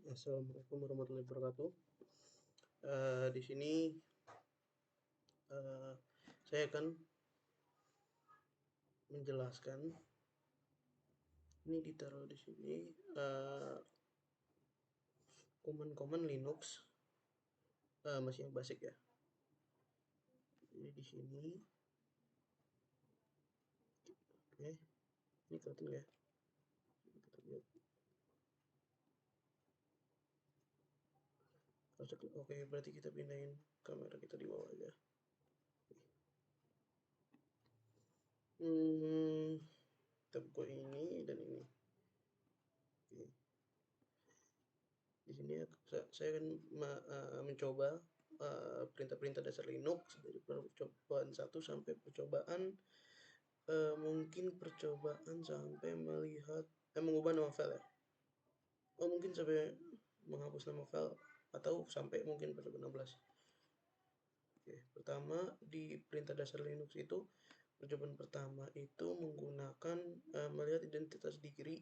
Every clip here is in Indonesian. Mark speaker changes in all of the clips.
Speaker 1: Assalamualaikum warahmatullahi wabarakatuh. Di sini saya akan menjelaskan. Ini ditaruh di sini command Linux, masih yang basic ya. Jadi di sini, oke, ini kelihatan ya. Kita lihat. Oke, berarti kita pindahin kamera kita di bawah aja. Kita buka ini dan ini. Oke. Di sini saya akan mencoba perintah-perintah dasar Linux dari percobaan 1 sampai percobaan mungkin percobaan sampai mengubah nama file ya. Mungkin sampai menghapus nama file atau sampai mungkin percobaan 16. Oke, pertama di perintah dasar Linux itu percobaan pertama itu menggunakan melihat identitas diri,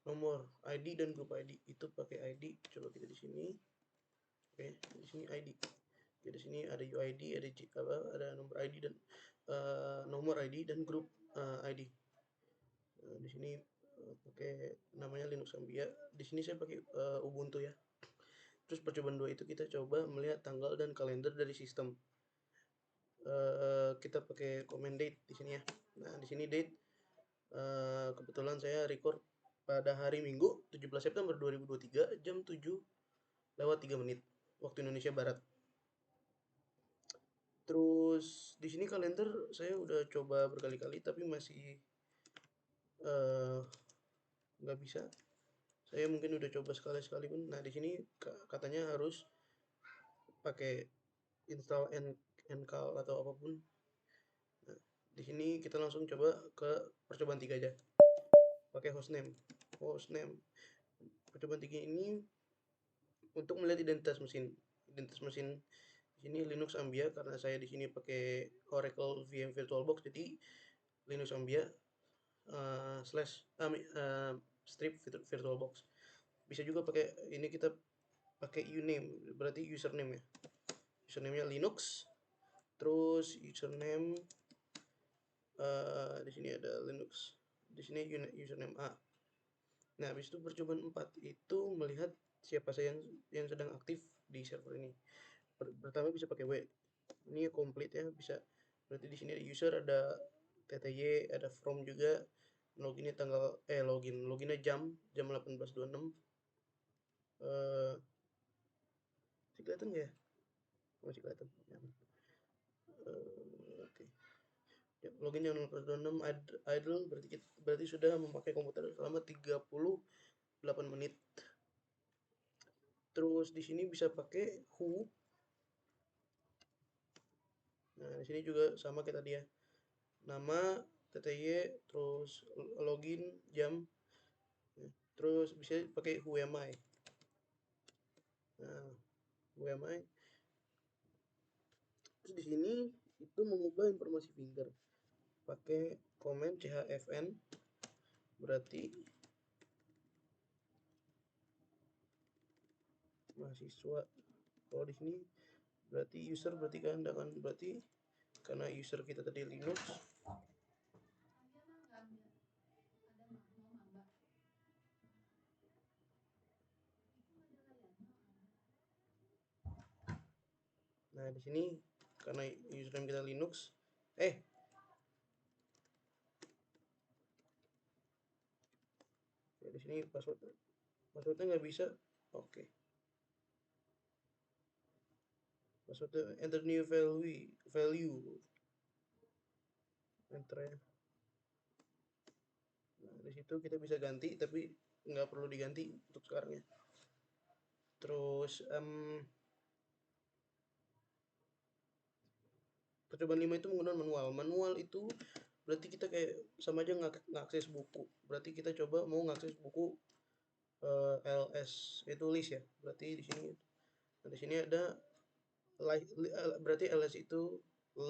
Speaker 1: nomor ID dan grup ID. Itu pakai ID. Coba kita di sini. Oke, di sini ID. Oke, di sini ada UID, ada nomor ID dan nomor ID dan grup ID. Di sini pakai namanya Linux Ambia. Di sini saya pakai Ubuntu ya. Terus percobaan 2 itu kita coba melihat tanggal dan kalender dari sistem. Kita pakai command date di sini ya. Nah, di sini date kebetulan saya record pada hari Minggu 17 September 2023 jam 7:03 waktu Indonesia Barat. Terus di sini kalender saya udah coba berkali-kali tapi masih nggak bisa. Saya mungkin udah coba sekali pun. Nah, di sini katanya harus pakai install ncal atau apapun. Nah, di sini kita langsung coba ke percobaan 3 aja. Pakai hostname. Percobaan 3 ini untuk melihat identitas mesin. Identitas mesin di sini Linux Ambia karena saya di sini pakai Oracle VM VirtualBox, jadi Linux Ambia strip VirtualBox. Bisa juga pakai ini, kita pakai uname, berarti username ya. Username-nya Linux. Terus username di sini ada Linux. Di sini username A. Nah, habis itu percobaan 4 itu melihat siapa saja yang sedang aktif di server ini. Pertama bisa pakai W. Ini komplit ya, bisa. Berarti di sini ada user, ada TTY, ada from juga. Loginnya loginnya jam 18.26. Masih kelihatan nggak ya? Masih kelihatan. Oke. Ya, login yang 18.26 idle, berarti sudah memakai komputer selama 38 menit. Terus di sini bisa pakai who. Nah, di sini juga sama kayak tadi ya. Nama, TTY, terus login, jam. Terus bisa pakai who am I. Nah, who am I. Terus di sini itu mengubah informasi finger. Pakai command chfn, berarti mahasiswa. Kalau di sini berarti user, berarti berarti karena user kita tadi Linux. Nah, di sini karena username kita Linux. Ya, di sini passwordnya nggak bisa. Oke. Passwordnya enter new value. Enter ya. Nah, di situ kita bisa ganti, tapi nggak perlu diganti untuk sekarang ya. Terus percobaan 5 itu menggunakan manual. Manual itu berarti kita kayak sama aja ngakses buku. Berarti kita coba mau ngakses buku ls, itu list ya. Berarti di sini. Nah, di sini ada berarti ls itu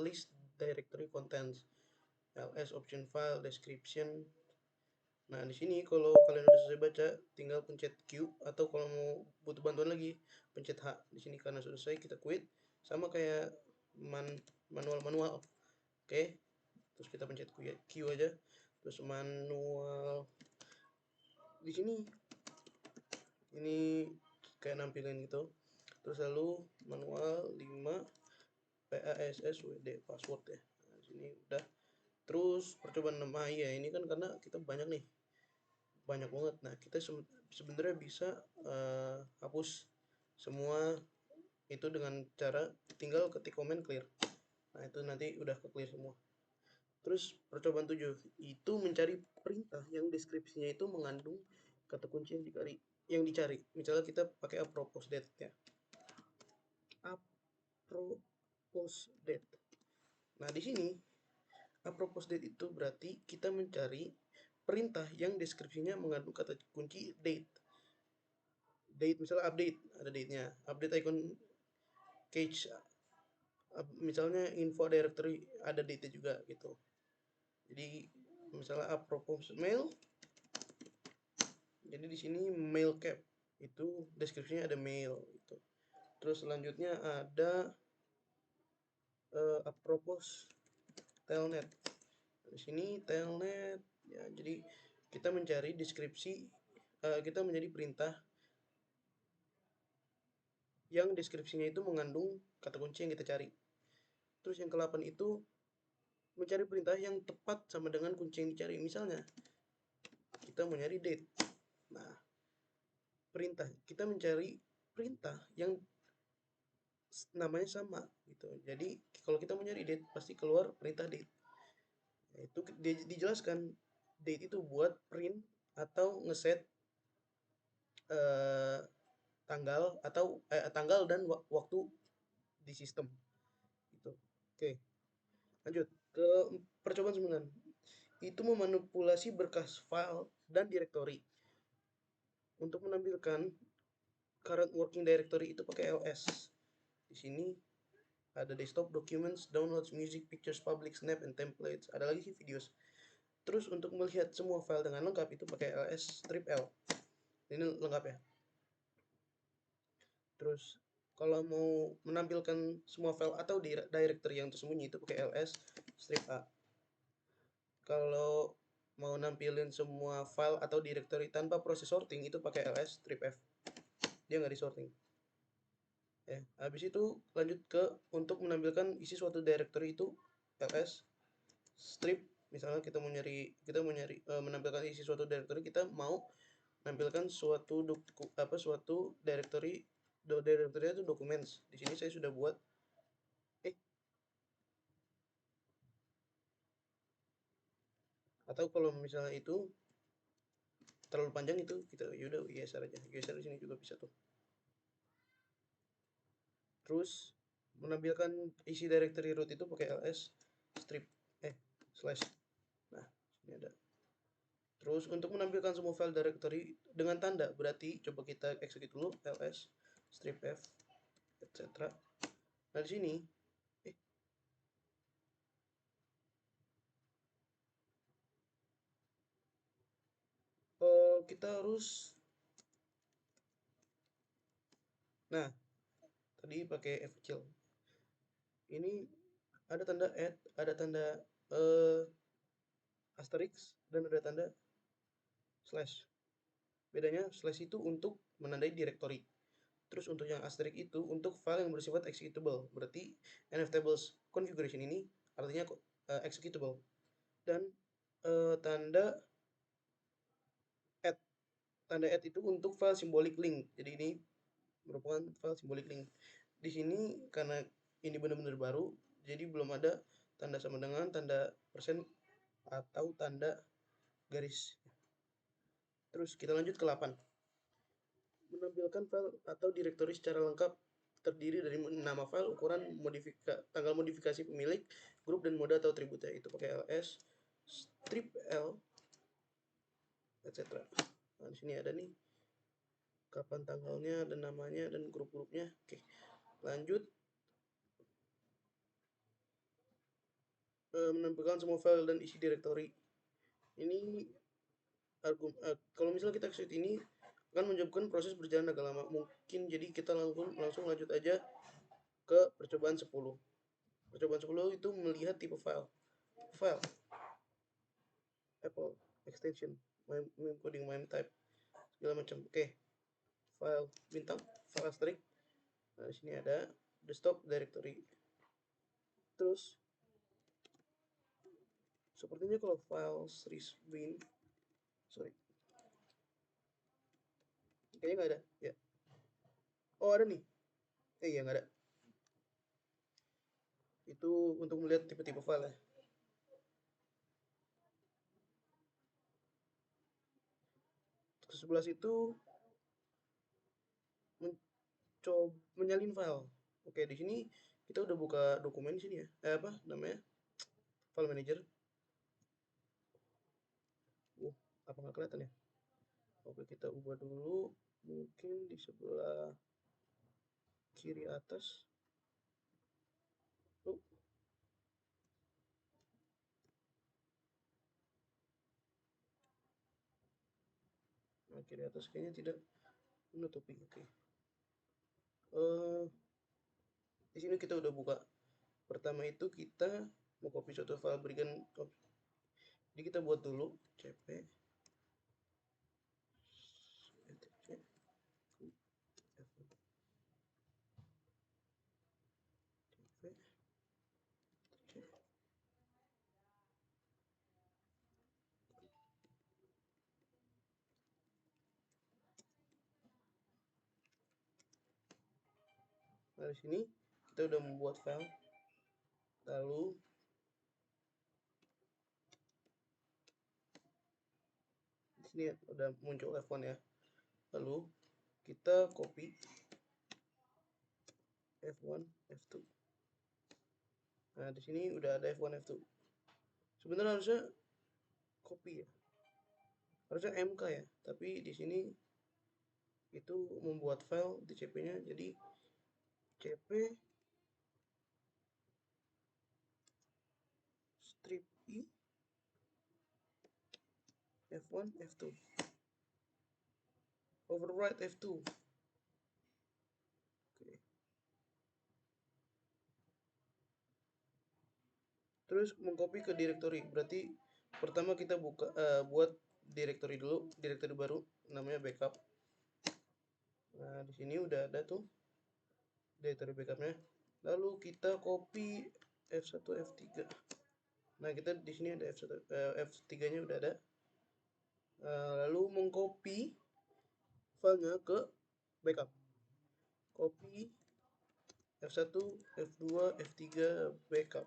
Speaker 1: list directory contents. ls option file description. Nah, di sini kalau kalian udah selesai baca, tinggal pencet Q, atau kalau mau butuh bantuan lagi, pencet H. Di sini karena sudah selesai, kita quit. Sama kayak manual-manual. Oke. Terus kita pencet Q aja. Terus manual di sini ini kayak nampilin gitu. Terus lalu manual 5 PASSWD password ya. Nah, di sini udah. Terus percobaan nama ya, ini kan karena kita banyak nih, banyak banget. Nah, kita sebenarnya bisa hapus semua itu dengan cara tinggal ketik komen clear. Nah, itu nanti udah ke clear semua. Terus percobaan 7 itu mencari perintah yang deskripsinya itu mengandung kata kunci yang dicari. Misalnya kita pakai apropos date ya. Apropos date. Nah, di sini apropos date itu berarti kita mencari perintah yang deskripsinya mengandung kata kunci date. Date misalnya update, ada date-nya. Update icon cache, misalnya info directory, ada date-nya juga gitu. Jadi misalnya apropos mail, jadi di sini mail cap itu deskripsinya ada mail gitu. Terus selanjutnya ada apropos telnet. Di sini telnet ya, jadi kita mencari deskripsi, kita menjadi perintah yang deskripsinya itu mengandung kata kunci yang kita cari. Terus yang ke-8 itu mencari perintah yang tepat sama dengan kunci yang dicari. Misalnya kita mau nyari date. Nah, perintah kita mencari perintah yang namanya sama gitu. Jadi kalau kita mau nyari date pasti keluar perintah date. Nah, itu dijelaskan date itu buat print atau ngeset eh, tanggal dan waktu di sistem gitu. Oke, lanjut ke percobaan 9. Itu memanipulasi berkas file dan directory. Untuk menampilkan current working directory itu pakai ls. Di sini ada desktop, documents, downloads, music, pictures, public, snap, and templates. Ada lagi sih videos. Terus untuk melihat semua file dengan lengkap itu pakai ls strip l. Ini lengkap ya. Terus kalau mau menampilkan semua file atau directory yang tersembunyi itu pakai ls strip a. Kalau mau nampilin semua file atau directory tanpa proses sorting itu pakai ls strip f. Dia nggak disorting. Ya, habis itu lanjut ke untuk menampilkan isi suatu directory itu ls strip. Misalnya kita mau nyari menampilkan isi suatu directory, kita mau menampilkan suatu directory itu documents. Di sini saya sudah buat atau kalau misalnya itu terlalu panjang itu kita yaudah geser aja, geser di sini juga bisa tuh. Terus menampilkan isi directory root itu pakai ls strip slash. Nah, ini ada. Terus untuk menampilkan semua file directory dengan tanda, berarti coba kita execute dulu ls strip f etc. Nah, di sini kita harus, nah tadi pakai f kecil. Ini ada tanda add, ada tanda asterisk, dan ada tanda slash. Bedanya slash itu untuk menandai directory. Terus untuk yang asterisk itu untuk file yang bersifat executable. Berarti nftables configuration ini artinya executable. Dan tanda add. Tanda add itu untuk file symbolic link. Jadi ini merupakan file symbolic link. Di sini karena ini benar-benar baru, jadi belum ada tanda sama dengan, tanda persen, atau tanda garis. Terus kita lanjut ke 8. Menampilkan file atau directory secara lengkap terdiri dari nama file, ukuran, tanggal modifikasi pemilik, grup dan mode atau atributnya. Itu pakai ls strip l etc. Nah, di sini ada nih kapan tanggalnya dan namanya dan grup-grupnya. Oke, lanjut. Menampilkan semua file dan isi directory. Ini kalau misalnya kita exit ini akan menyebabkan proses berjalan agak lama. Mungkin jadi kita langsung lanjut aja ke percobaan 10. Percobaan 10 itu melihat tipe file. File Apple extension, MIME coding, MIME type, segala macam. Oke. File bintang, file asterisk. Nah, di sini ada desktop directory. Terus sepertinya kalau file series bin, sorry, kayaknya nggak ada ya. Oh, ada nih. Iya, nggak ada. Itu untuk melihat tipe-tipe file ya. Ke sebelah situ menyalin file. Oke, di sini kita udah buka dokumen di sini ya. Apa namanya? File manager. Apa nggak kelihatan ya? Oke, kita ubah dulu. Mungkin di sebelah kiri atas. Oh, nah, kiri atas kayaknya tidak menutupi. Oke. Di sini kita udah buka. Pertama itu kita mau copy suatu file, berikan copy. Jadi kita buat dulu cp Nah, di sini kita udah membuat file. Lalu di sini udah muncul F1 ya. Lalu kita copy F1, F2. Nah, di sini udah ada F1, F2. Sebenarnya harusnya copy ya. Harusnya MK ya, tapi di sini itu membuat file di CP-nya jadi CP strip I F1, F2. Overwrite F2. Oke. Terus mengcopy ke directory. Berarti pertama kita buat directory dulu, directory baru namanya backup. Nah, di sini udah ada tuh directory backupnya. Lalu kita copy F1, F3. Nah, kita di sini ada F1, F3-nya udah ada. Lalu mengcopy filenya ke backup. Copy F1, F2, F3 backup.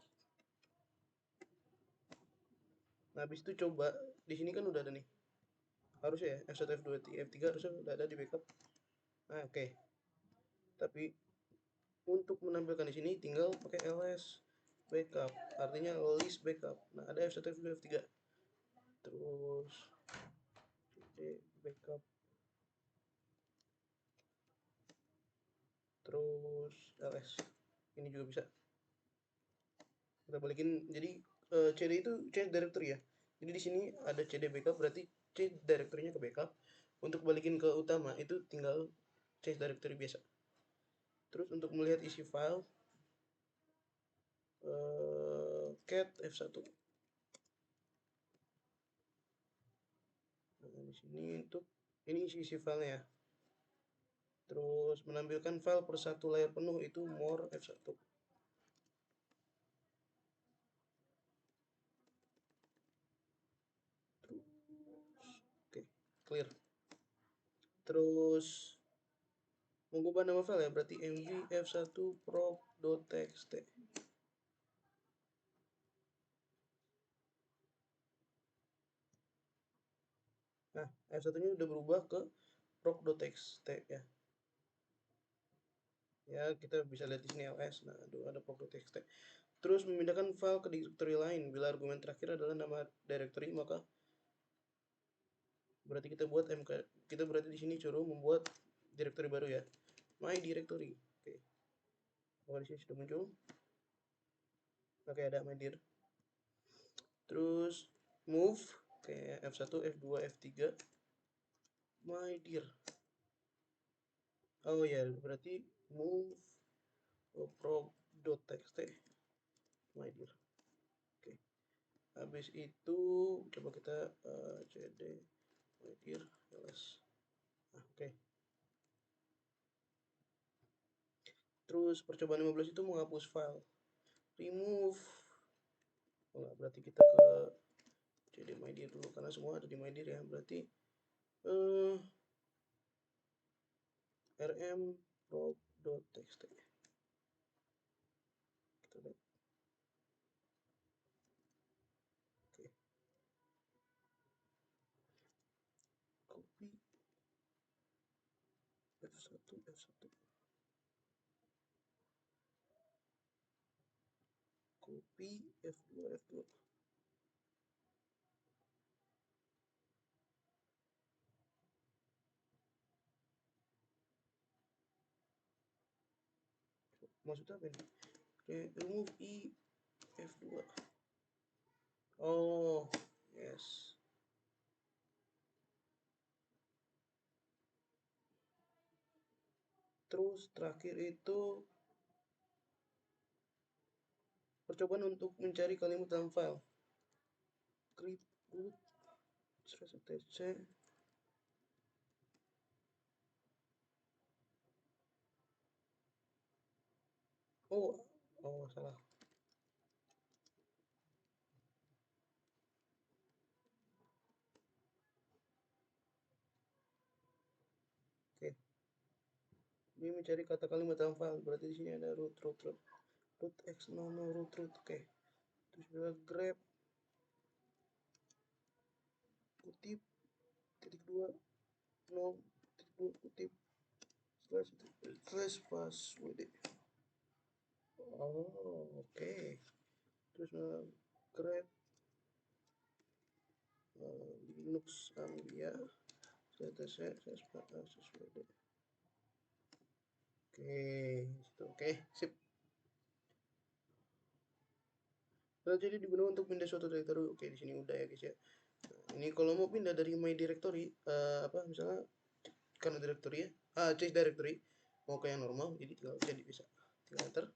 Speaker 1: Nah, habis itu coba di sini kan udah ada nih. Harusnya ya F1, F2, F3 harusnya udah ada di backup. Nah, oke. Tapi untuk menampilkan di sini tinggal pakai ls backup, artinya list backup. Nah, ada F1, F2, F3. Terus cd backup. Terus ls. Ini juga bisa. Kita balikin jadi cd itu change directory ya. Jadi di sini ada cd backup berarti change directory-nya ke backup. Untuk balikin ke utama itu tinggal change directory biasa. Terus untuk melihat isi file cat F1. Nah, di sini untuk ini isi filenya ya. Terus menampilkan file per satu layar penuh itu more F1. Terus, oke, clear. Terus mengubah nama file ya, berarti mv f1 proc.txt. Nah, f1-nya udah berubah ke proc.txt ya. Ya, kita bisa lihat di sini ls. Nah, ada proc.txt. Terus memindahkan file ke directory lain. Bila argumen terakhir adalah nama directory, maka berarti kita berarti di sini suruh membuat directory baru ya. My directory. Oke. Oh, di sini sudah muncul. Oke, ada my dir. Terus move Kayak F1, F2, F3, my dear. Oh ya, berarti move proc.txt, my dear. Oke. Habis itu coba kita cd my dear ls. Oke. Terus percobaan 15 itu menghapus file. Remove. Oh, enggak, berarti kita ke cd my dear dulu karena semua ada di my dear ya. Berarti rm proc.txt. Kita lihat. Oke. Copy F1 F1. Copy F2 F2. Maksudnya apa ini? Remove I F2. Oh, yes. Terus terakhir itu percobaan untuk mencari kalimat dalam file. Script root /etc. Oh, salah. Oke. Ini mencari kata kalimat dalam file. Berarti di sini ada root x no root. Oke. Terus juga grep kutip titik 2 no titik 2 kutip slash password. Oh, oke. Terus grep Linux Ambia ctc password. Oke, sip. Nah, jadi digunakan untuk pindah suatu directory. Oke, di sini udah ya guys ya. Nah, ini kalau mau pindah dari my directory, misalnya karena directory ya, change directory mau ke yang normal, jadi tinggal jadi bisa, tinggal enter.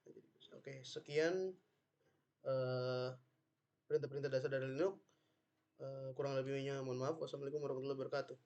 Speaker 1: Jadi bisa. Oke, sekian perintah-perintah dasar dari Linux. Kurang lebihnya mohon maaf. Wassalamualaikum warahmatullahi wabarakatuh.